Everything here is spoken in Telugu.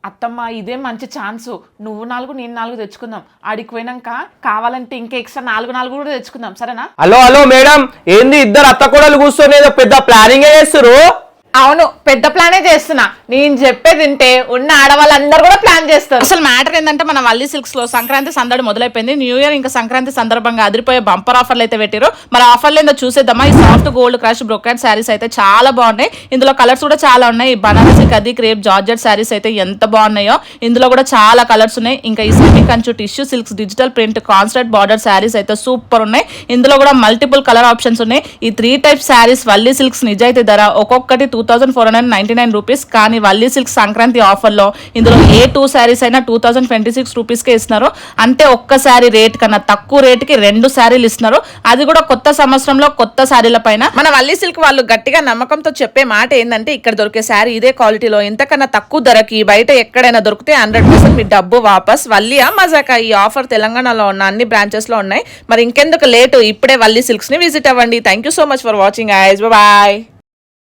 అత్తమ్మ ఇదే మంచి ఛాన్సు. నువ్వు 4 నేను 4 తెచ్చుకుందాం. ఆడికి పోయినాక కావాలంటే ఇంకా ఎక్స్ట్రా 4 కూడా తెచ్చుకుందాం, సరేనా? హలో మేడం, ఏంది ఇద్దరు అత్త కోడలు కూర్చొని ఏదో పెద్ద ప్లానింగ్ చేస్తారు? అవును, పెద్ద ప్లానే చేస్తున్నా. నేను చెప్పేది వింటే ఉన్న ఆడవాళ్ళందరూ కూడా ప్లాన్ చేస్తారు. అసలు మ్యాటర్ ఏంటంటే మన వల్లి సిల్క్స్ లో సంక్రాంతి సందడి మొదలైపోయింది. న్యూ ఇయర్ ఇంకా సంక్రాంతి సందర్భంగా అదిరిపోయే బంపర్ ఆఫర్లు అయితే పెట్టారు. మరి ఆఫర్లు ఏందో చూసేద్దామా. ఈ soft gold crush brocade saris అయితే చాలా బాగున్నాయి. ఇందులో కలర్స్ కూడా చాలా ఉన్నాయి. బనారసి కది క్రేప్ జార్జెట్ శారీస్ అయితే ఎంత బాగున్నాయో. ఇందులో కూడా చాలా కలర్స్ ఉన్నాయి. ఇంకా ఈ సెమీ కంచు tissue silks digital print constant border saris అయితే సూపర్ ఉన్నాయి. ఇందులో కూడా మల్టిపుల్ కలర్ ఆప్షన్స్ ఉన్నాయి. ఈ 3 టైప్ శారీస్ వల్లి సిల్క్స్ నిజాయితీ ధర ఒక్కొక్కటి 2499 రూపీస్. కానీ వల్లి సిల్క్స్ సంక్రాంతి ఆఫర్లో ఇందులో ఏ 2 శారీస్ అయినా 2026 రూపీస్కే ఇస్తున్నారు. అంటే ఒక్క శారీ రేట్ కన్నా తక్కువ రేటుకి 2 శారీలు ఇస్తున్నారు. అది కూడా కొత్త సంవత్సరంలో కొత్త శారీల పైన. మన వల్లి సిల్క్ వాళ్ళు గట్టిగా నమ్మకంతో చెప్పే మాట ఏంటంటే ఇక్కడ దొరికే శారీ ఇదే క్వాలిటీలో ఇంతకన్నా తక్కువ ధరకి బయట ఎక్కడైనా దొరికితే 100% మీ డబ్బు వాపస్. వల్లియా మజాకా ఈ ఆఫర్ తెలంగాణలో ఉన్న అన్ని బ్రాంచెస్ లో ఉన్నాయి. మరి ఇంకెందుకు లేటు, ఇప్పుడే వల్లి సిల్క్స్ ని విజిట్ అవ్వండి. Thank you so much for watching guys. Bye.